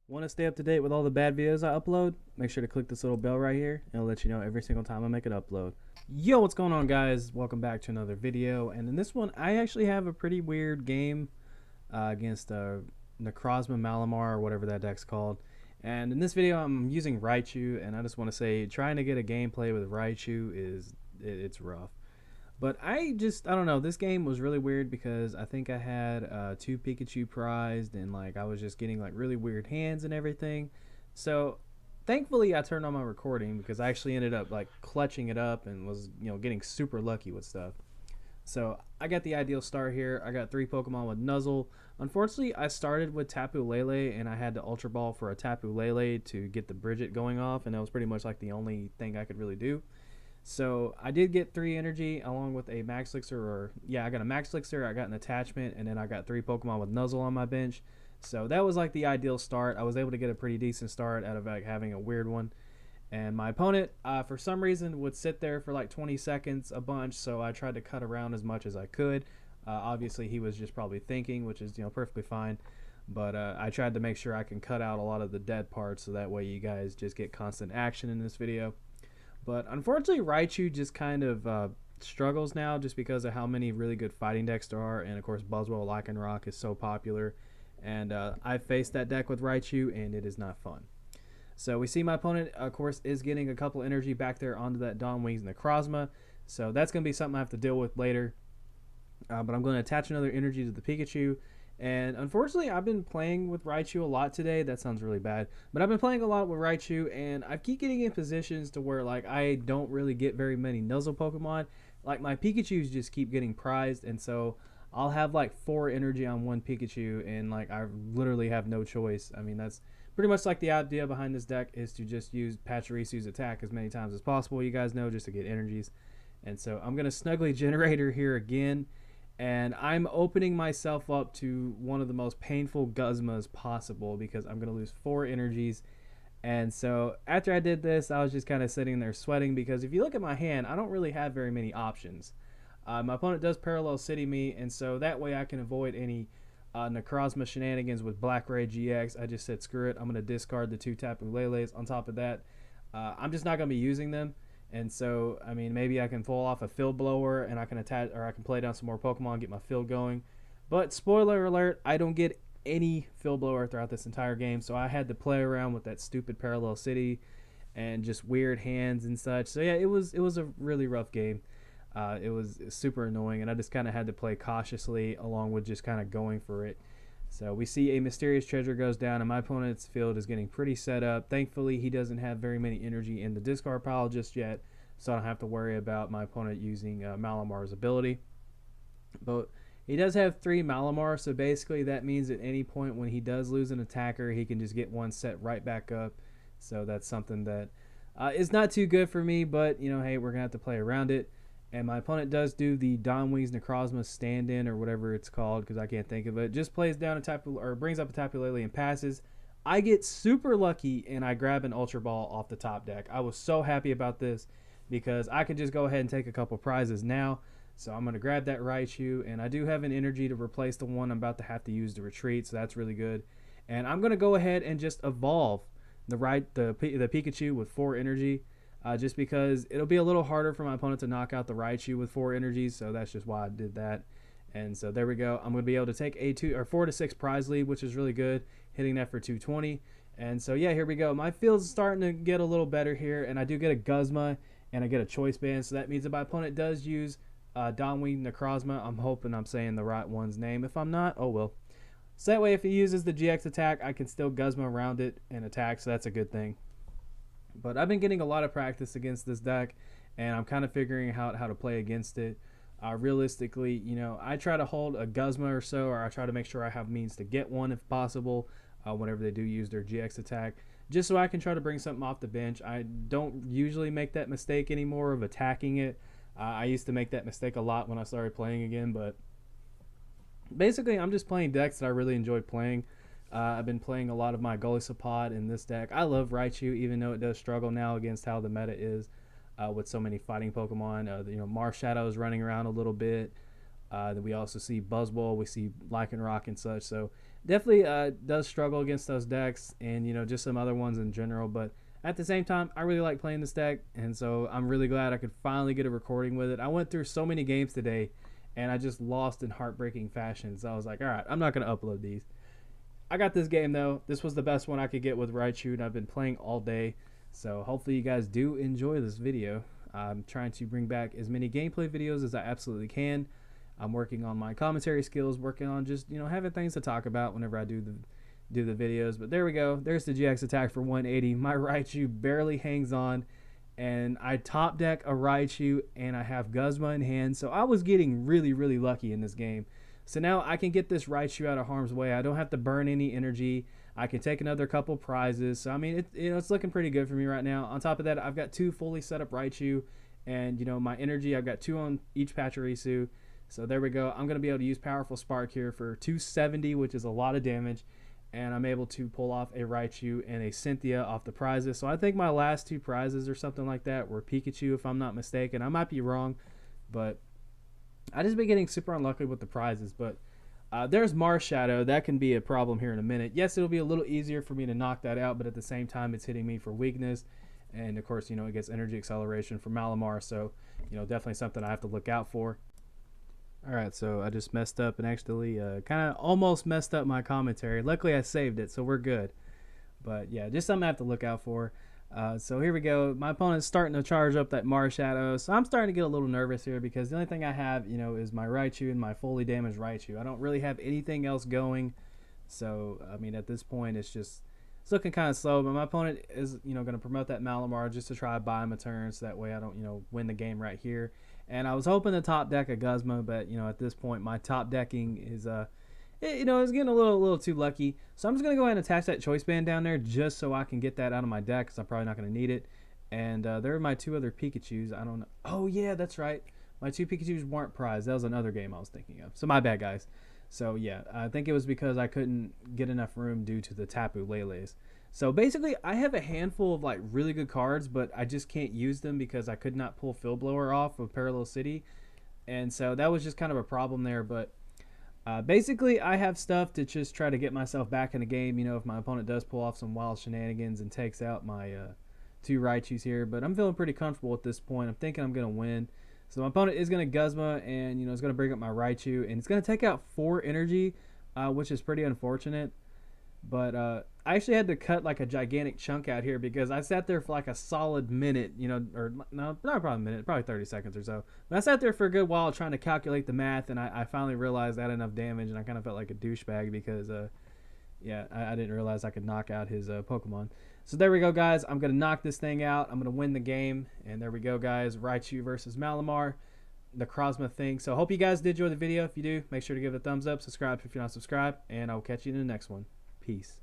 Want to stay up to date with all the bad videos I upload? Make sure to click this little bell right here, and it'll let you know every single time I make an upload. Yo, what's going on, guys? Welcome back to another video. And in this one, I actually have a pretty weird game against Necrozma Malamar, or whatever that deck's called. And in this video, I'm using Raichu, and I just want to say trying to get a gameplay with Raichu it's rough. But I don't know. This game was really weird because I think I had two Pikachu prized, and like I was just getting like really weird hands and everything. So thankfully, I turned on my recording because I actually ended up like clutching it up and was getting super lucky with stuff. So I got the ideal start here. I got three Pokemon with Nuzzle. Unfortunately, I started with Tapu Lele, and I had to Ultra Ball for a Tapu Lele to get the Bridget going off, and that was pretty much like the only thing I could really do. So I did get 3 energy along with a Max Elixir, or yeah, I got a Max Elixir, I got an attachment, and then I got 3 Pokemon with Nuzzle on my bench. So that was like the ideal start. I was able to get a pretty decent start out of like having a weird one. And my opponent, for some reason, would sit there for like 20 seconds a bunch. So I tried to cut around as much as I could. Obviously, he was just probably thinking, which is perfectly fine. But I tried to make sure I can cut out a lot of the dead parts, so that way you guys just get constant action in this video. But unfortunately, Raichu just kind of struggles now just because of how many really good fighting decks there are. And of course, Buzzwole Lycanroc is so popular. And I've faced that deck with Raichu, and it is not fun. So we see my opponent, of course, is getting a couple energy back there onto that Dawn Wings Necrozma. So that's going to be something I have to deal with later. But I'm going to attach another energy to the Pikachu. And unfortunately, I've been playing with Raichu a lot today. That sounds really bad. But I've been playing a lot with Raichu, and I keep getting in positions to where like I don't really get very many Nuzzle Pokemon. Like my Pikachus just keep getting prized, and so I'll have like 4 energy on one Pikachu, and like I literally have no choice. I mean, that's pretty much like the idea behind this deck is to just use Pachyrisu's attack as many times as possible. You guys know, just to get energies. And so I'm going to Snuggly Generator here again, and I'm opening myself up to one of the most painful Guzmas possible because I'm going to lose 4 energies. And so after I did this, I was just kind of sitting there sweating because if you look at my hand, I don't really have very many options. My opponent does Parallel City me, and so that way I can avoid any Necrozma shenanigans with Black Ray GX. I just said screw it. I'm going to discard the 2 Tapu Leles. On top of that, I'm just not going to be using them. And so, I mean, maybe I can pull off a field blower and I can attach, or I can play down some more Pokemon and get my field going. But spoiler alert, I don't get any field blower throughout this entire game, so I had to play around with that stupid Parallel City and just weird hands and such. So yeah, it was a really rough game. It was super annoying, and I just kind of had to play cautiously along with just kind of going for it. So we see a mysterious treasure goes down, and my opponent's field is getting pretty set up. Thankfully, he doesn't have very many energy in the discard pile just yet, so I don't have to worry about my opponent using Malamar's ability. But he does have 3 Malamar, so basically that means at any point when he does lose an attacker, he can just get one set right back up. So that's something that is not too good for me, but hey, we're gonna have to play around it. And my opponent does do the Dawn Wings Necrozma stand-in, or whatever it's called, because I can't think of it. Just plays down a Tapu, or brings up a Tapu Lele and passes. I get super lucky and I grab an Ultra Ball off the top deck. I was so happy about this because I could just go ahead and take a couple prizes now. So I'm going to grab that Raichu, and I do have an energy to replace the one I'm about to have to use to retreat, so that's really good. And I'm going to go ahead and just evolve the Pikachu with 4 energy, just because it'll be a little harder for my opponent to knock out the Raichu with 4 energies, so that's just why I did that. And so there we go. I'm going to be able to take a 4 to 6 prize lead, which is really good, hitting that for 220. And so yeah, here we go. My field's starting to get a little better here, and I do get a Guzma and I get a Choice Band, so that means that my opponent does use Dawnwing Necrozma. I'm hoping I'm saying the right one's name. If I'm not, oh well. So that way, if he uses the GX attack, I can still Guzma around it and attack, so that's a good thing. But I've been getting a lot of practice against this deck, and I'm kind of figuring out how to play against it. Realistically, I try to hold a Guzma or so, or I try to make sure I have means to get one if possible, whenever they do use their GX attack, just so I can try to bring something off the bench. I don't usually make that mistake anymore of attacking it. I used to make that mistake a lot when I started playing again, but basically I'm just playing decks that I really enjoy playing. I've been playing a lot of my Golisopod in this deck. I love Raichu, even though it does struggle now against how the meta is with so many fighting Pokemon. Marshadow is running around a little bit. Then we also see Buzzwole, we see Lycanroc and such. So definitely does struggle against those decks and, you know, just some other ones in general. But at the same time, I really like playing this deck, and so I'm really glad I could finally get a recording with it. I went through so many games today, and I just lost in heartbreaking fashion. So I was like, all right, I'm not going to upload these. I got this game, though. This was the best one I could get with Raichu, and I've been playing all day. So hopefully you guys do enjoy this video. I'm trying to bring back as many gameplay videos as I absolutely can. I'm working on my commentary skills, working on just, you know, having things to talk about whenever I do the videos. But there we go. There's the GX attack for 180. My Raichu barely hangs on, and I top deck a Raichu, and I have Guzma in hand. So I was getting really, really lucky in this game. So now I can get this Raichu out of harm's way. I don't have to burn any energy. I can take another couple prizes. So I mean, it's looking pretty good for me right now. On top of that, I've got 2 fully set up Raichu, and you know, my energy, I've got 2 on each Pachirisu. So there we go. I'm going to be able to use Powerful Spark here for 270, which is a lot of damage. And I'm able to pull off a Raichu and a Cynthia off the prizes. So I think my last 2 prizes or something like that were Pikachu, if I'm not mistaken. I might be wrong, but I just been getting super unlucky with the prizes. But there's Marshadow. That can be a problem here in a minute. Yes, it'll be a little easier for me to knock that out, but at the same time, it's hitting me for weakness. And of course, you know, it gets energy acceleration from Malamar. So, you know, definitely something I have to look out for. Alright, so I just messed up and actually kind of almost messed up my commentary. Luckily I saved it, so we're good. But yeah, just something I have to look out for. So here we go. My opponent's starting to charge up that Marshadow. So I'm starting to get a little nervous here because the only thing I have, you know, is my Raichu and my fully damaged Raichu. I don't really have anything else going. So, I mean, at this point, it's looking kind of slow. But my opponent is, you know, going to promote that Malamar just to try to buy him a turn so that way I don't, you know, win the game right here. And I was hoping to top deck a Guzma, but, you know, at this point, my top decking is, you know, it's getting a little too lucky. So I'm just going to go ahead and attach that Choice Band down there just so I can get that out of my deck because I'm probably not going to need it. And there are my 2 other Pikachus. I don't know. Oh, yeah, that's right. My 2 Pikachus weren't prized. That was another game I was thinking of. So my bad, guys. So, yeah, I think it was because I couldn't get enough room due to the Tapu Leles. So basically, I have a handful of like really good cards, but I just can't use them because I could not pull Field Blower off of Parallel City. And so that was just kind of a problem there. But basically, I have stuff to just try to get myself back in the game, you know, if my opponent does pull off some wild shenanigans and takes out my 2 Raichus here. But I'm feeling pretty comfortable at this point. I'm thinking I'm going to win. So my opponent is going to Guzma, and, you know, it's going to bring up my Raichu. And it's going to take out 4 energy, which is pretty unfortunate. But I actually had to cut like a gigantic chunk out here because I sat there for like a solid minute, you know, or no, not probably a minute, probably 30 seconds or so. But I sat there for a good while trying to calculate the math, and I finally realized I had enough damage, and I kind of felt like a douchebag because, yeah, I didn't realize I could knock out his Pokemon. So there we go, guys. I'm going to knock this thing out. I'm going to win the game. And there we go, guys. Raichu versus Malamar, the Crozma thing. So I hope you guys did enjoy the video. If you do, make sure to give it a thumbs up. Subscribe if you're not subscribed. And I'll catch you in the next one. Peace.